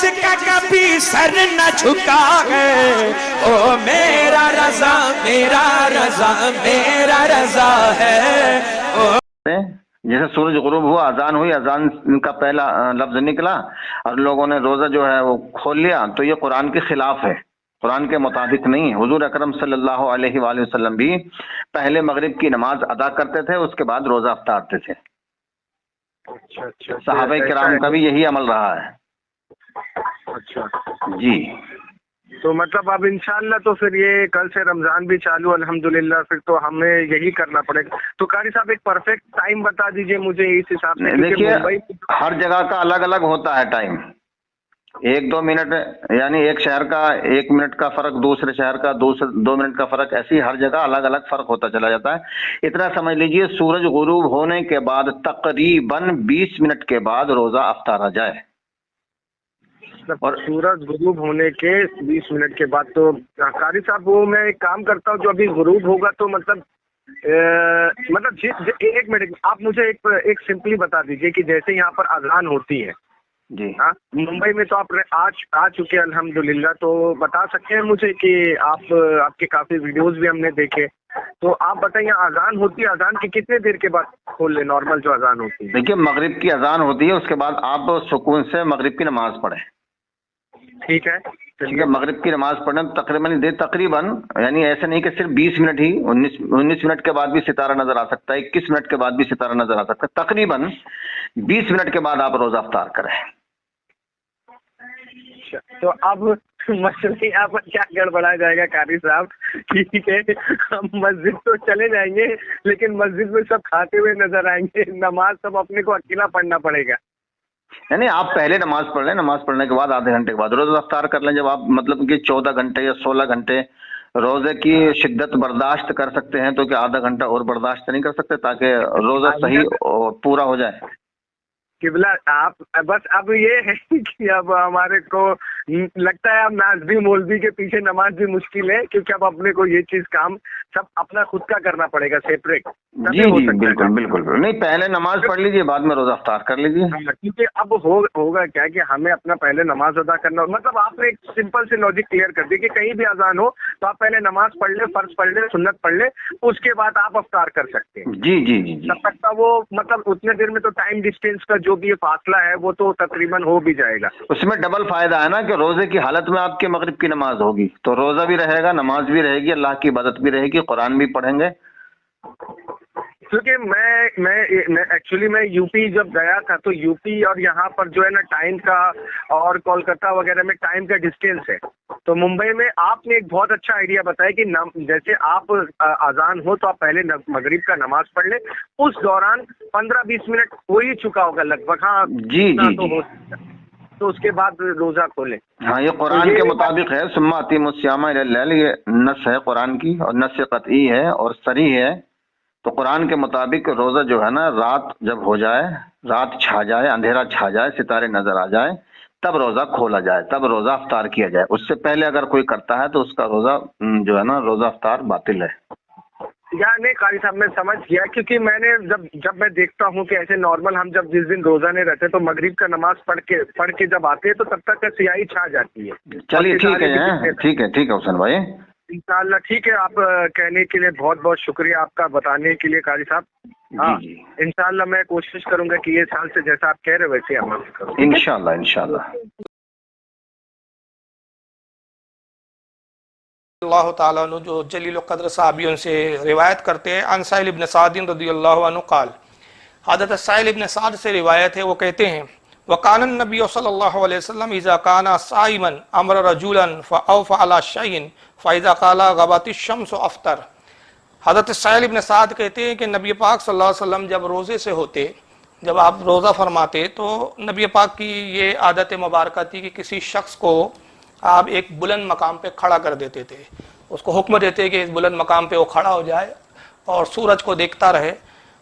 جس کا کبھی سر نہ جھکا ہے، او میرا رضا میرا رضا میرا رضا ہے۔ جیسے سورج غروب ہوا، اذان ہوئی، اذان کا پہلا لفظ نکلا اور لوگوں نے روزہ جو ہے وہ کھول لیا، تو یہ قرآن کے خلاف ہے، قرآن کے مطابق نہیں ہے۔ حضور اکرم صلی اللہ علیہ وآلہ وسلم بھی پہلے مغرب کی نماز ادا کرتے تھے، اس کے بعد روزہ افطارتے تھے۔ صحابہ کرام کا بھی یہی عمل رہا ہے۔ اچھا جی تو مطلب اب انشاءاللہ تو پھر یہ کل سے رمضان بھی چالو الحمدللہ، پھر تو ہمیں یہی کرنا پڑے گا۔ تو قاری صاحب ایک پرفیکٹ ٹائم بتا دیجئے مجھے اس حساب سے، دیکھیے ہر جگہ کا الگ الگ ہوتا ہے ٹائم، 1-2 منٹ، یعنی ایک شہر کا 1 منٹ کا فرق، دوسرے شہر کا 2 منٹ کا فرق، ایسی ہر جگہ الگ الگ فرق ہوتا چلا جاتا ہے۔ اتنا سمجھ لیجئے سورج غروب ہونے کے بعد تقریباً 20 منٹ کے بعد روزہ افطارا جائے، اور سورج غروب ہونے کے 20 منٹ کے بعد۔ تو قاری صاحب وہ میں ایک کام کرتا ہوں، جو ابھی غروب ہوگا تو مطلب ایک منٹ آپ مجھے ایک سمپلی بتا دیجئے کہ جیسے یہاں پر اذان ہوتی ہے جی ہاں، ممبئی میں تو آپ آ چکے الحمدللہ، تو بتا سکتے ہیں مجھے کہ آپ کے کافی ویڈیوز بھی ہم نے دیکھے، تو آپ بتائیں اذان ہوتی ہے، اذان کی کتنے دیر کے بعد کھول لیں نارمل جو اذان ہوتی ہے؟ دیکھیے مغرب کی اذان ہوتی ہے، اس کے بعد آپ سکون سے مغرب کی نماز پڑھیں، ٹھیک ہے مغرب کی نماز پڑھیں تقریباً یعنی ایسے نہیں کہ صرف 20 منٹ ہی، 19 منٹ کے بعد بھی ستارہ نظر آ سکتا ہے، 21 منٹ کے بعد بھی ستارہ نظر آ سکتا ہے، تقریباً 20 منٹ کے بعد آپ روزہ افطار کریں۔ تو اب مسئلہ یہاں پر کیا گڑبڑا جائے گا قاری صاحب، ٹھیک ہے ہم مسجد تو چلے جائیں گے لیکن مسجد میں سب کھاتے ہوئے نظر آئیں گے، نماز سب اپنے کو اکیلا پڑھنا پڑے گا۔ یعنی آپ پہلے نماز پڑھ لیں، نماز پڑھنے کے بعد آدھے گھنٹے کے بعد روزہ افطار کر لیں۔ جب آپ مطلب کہ 14 گھنٹے یا 16 گھنٹے روزے کی شدت برداشت کر سکتے ہیں، تو کیا آدھا گھنٹہ اور برداشت نہیں کر سکتے تاکہ روزہ صحیح پورا ہو جائے؟ قبلہ آپ بس اب یہ ہے کہ اب ہمارے کو لگتا ہے اب نازبی مولوی کے پیچھے نماز بھی مشکل ہے، کیونکہ اب اپنے کو یہ چیز کام سب اپنا خود کا کرنا پڑے گا سیپریٹ۔ جی جی بالکل بالکل نہیں، پہلے نماز پڑھ لیجئے، بعد میں روزہ افطار کر لیجئے۔ کیونکہ اب ہوگا کیا کہ ہمیں اپنا پہلے نماز ادا کرنا، مطلب آپ نے ایک سمپل سے لاجک کلیئر کر دی کہ کہیں بھی اذان ہو تو آپ پہلے نماز پڑھ لیں، فرض پڑھ لیں، سنت پڑھ لیں، اس کے بعد آپ افطار کر سکتے ہیں۔ جی جی جی جی تب تک کا وہ مطلب اتنے دیر میں تو ٹائم ڈسٹینس کا جو بھی فاصلہ ہے وہ تو تقریباً ہو بھی جائے گا۔ اس میں ڈبل فائدہ ہے نا کہ روزے کی حالت میں آپ کے مغرب کی نماز ہوگی، تو روزہ بھی رہے گا، نماز بھی رہے گی، اللہ کی عبادت بھی رہے گی، قرآن بھی پڑھیں گے۔ کیونکہ میں ایکچولی میں یو پی جب گیا تھا تو یو پی اور یہاں پر جو ہے نا ٹائم کا، اور کولکتہ وغیرہ میں ٹائم کا ڈسٹینس ہے، تو ممبئی میں آپ نے ایک بہت اچھا آئیڈیا بتایا کہ جیسے آپ اذان ہو تو آپ پہلے مغرب کا نماز پڑھ لیں، اس دوران 15-20 منٹ ہو ہی چکا ہوگا لگ بھگ، ہاں جی جی جی تو اس کے بعد روزہ کھولیں۔ ہاں یہ قرآن کے مطابق ہے، ثم اتموا الصیام الی اللیل، یہ نص ہے قرآن کی، اور نص قطعی ہے اور صریح ہے۔ تو قرآن کے مطابق روزہ جو ہے نا، رات جب ہو جائے، رات چھا جائے، اندھیرا چھا جائے، ستارے نظر آ جائے، تب روزہ کھولا جائے، تب روزہ افطار کیا جائے۔ اس سے پہلے اگر کوئی کرتا ہے تو اس کا روزہ جو ہے نا، روزہ افطار باطل ہے۔ نہیں قاری صاحب میں سمجھ گیا، کیونکہ میں نے جب میں دیکھتا ہوں کہ ایسے نارمل ہم جس دن روزہ نہیں رہتے تو مغرب کا نماز پڑھ کے جب آتے ہیں تو تب تک سیاہی چھا جاتی ہے۔ چلیے ٹھیک ہے، ٹھیک ہے حسین بھائی، انشاءاللہ ٹھیک ہے۔ آپ کہنے کے لیے بہت بہت شکریہ آپ کا، بتانے کے لیے قاری صاحب۔ ہاں انشاءاللہ میں کوشش کروں گا کہ یہ سال سے جیسا آپ کہہ رہے ویسے عمل کروں انشاءاللہ انشاءاللہ۔ اللہ تعالیٰ عنہ جو جلیل القدر صحابیوں سے روایت کرتے ہیں، عن سہل بن سعد رضی اللہ عنہ قال، حضرت سہل بن سعد سے روایت ہے، وہ کہتے ہیں وَقَانَ النَّبِيُّ صلی اللہ علیہ وسلم اذا كان صائما امر رجلا فاوفى على شيء فاذا قال غابت الشمس افطر۔ حضرت سہل بن سعد کہتے ہیں کہ نبی پاک صلی اللہ علیہ وسلم جب روزے سے ہوتے، جب آپ روزہ فرماتے تو نبی پاک کی یہ عادت مبارکہ تھی کہ کسی شخص کو آپ ایک بلند مقام پہ کھڑا کر دیتے تھے، اس کو حکم دیتے کہ اس بلند مقام پہ وہ کھڑا ہو جائے اور سورج کو دیکھتا رہے،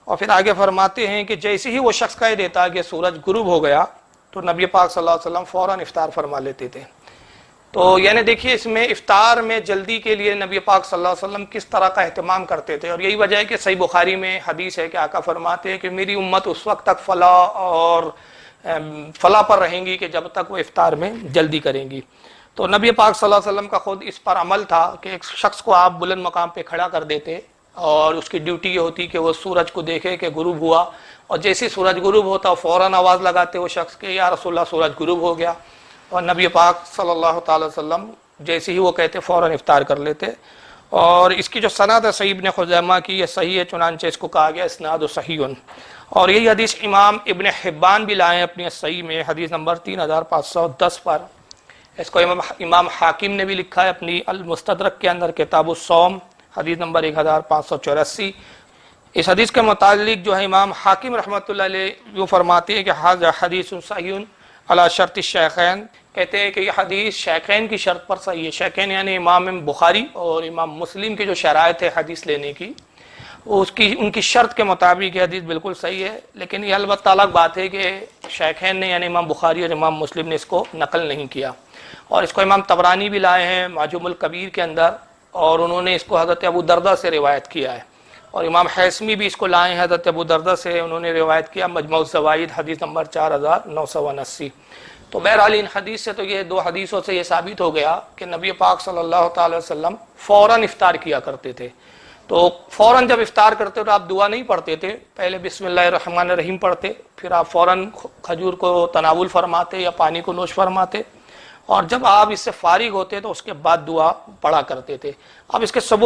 اور پھر آگے فرماتے ہیں کہ جیسے ہی وہ شخص کہہ دیتا کہ سورج غروب ہو گیا تو نبی پاک صلی اللہ علیہ وسلم فوراً افطار فرما لیتے تھے۔ تو یعنی دیکھیے اس میں افطار میں جلدی کے لیے نبی پاک صلی اللہ علیہ وسلم کس طرح کا اہتمام کرتے تھے، اور یہی وجہ ہے کہ صحیح بخاری میں حدیث ہے کہ آقا فرماتے ہیں کہ میری امت اس وقت تک فلاح اور فلاح پر رہیں گی کہ جب تک وہ افطار میں جلدی کریں گی۔ تو نبی پاک صلی اللہ علیہ وسلم کا خود اس پر عمل تھا کہ ایک شخص کو آپ بلند مقام پہ کھڑا کر دیتے اور اس کی ڈیوٹی یہ ہوتی کہ وہ سورج کو دیکھے کہ غروب ہوا، اور جیسے سورج غروب ہوتا فوراً آواز لگاتے وہ شخص کہ یا رسول اللہ سورج غروب ہو گیا، اور نبی پاک صلی اللہ تعالی وسلم جیسے ہی وہ کہتے فوراً افطار کر لیتے۔ اور اس کی جو سند ہے صحیح ابن خزیمہ کی، یہ صحیح ہے، چنانچہ اس کو کہا گیا اسناد و صحیح۔ اور یہی حدیث امام ابن حبان بھی لائے اپنی صحیح میں، حدیث نمبر 3510 پر۔ اس کو امام حاکم نے بھی لکھا ہے اپنی المستدرک کے اندر کتاب الصوم، حدیث نمبر 1584۔ اس حدیث کے متعلق جو ہے امام حاکم رحمۃ اللہ علیہ وہ فرماتے ہیں کہ حاذا حدیث صحیح علی شرط الشیخین، کہتے ہیں کہ یہ حدیث شیخین کی شرط پر صحیح ہے۔ شیخین یعنی امام بخاری اور امام مسلم کی جو شرائط ہے حدیث لینے کی، ان کی شرط کے مطابق یہ حدیث بالکل صحیح ہے، لیکن یہ البتہ الگ بات ہے کہ شیخین نے یعنی امام بخاری اور امام مسلم نے اس کو نقل نہیں کیا۔ اور اس کو امام طبرانی بھی لائے ہیں معجم الکبیر کے اندر، اور انہوں نے اس کو حضرت ابو دردہ سے روایت کیا ہے، اور امام حیثمی بھی اس کو لائے ہیں حضرت ابو دردہ سے، انہوں نے روایت کیا مجموع الزوائد حدیث نمبر 4979۔ تو بہرحال ان حدیث سے تو یہ دو حدیثوں سے یہ ثابت ہو گیا کہ نبی پاک صلی اللہ تعالی وسلم فوراً افطار کیا کرتے تھے۔ تو فوراً جب افطار کرتے تو آپ دعا نہیں پڑھتے تھے، پہلے بسم اللہ الرحمن الرحیم پڑھتے، پھر آپ فوراً کھجور کو تناول فرماتے یا پانی کو نوش فرماتے، اور جب آپ اس سے فارغ ہوتے تو اس کے بعد دعا پڑھا کرتے تھے۔ اب اس کے ثبوت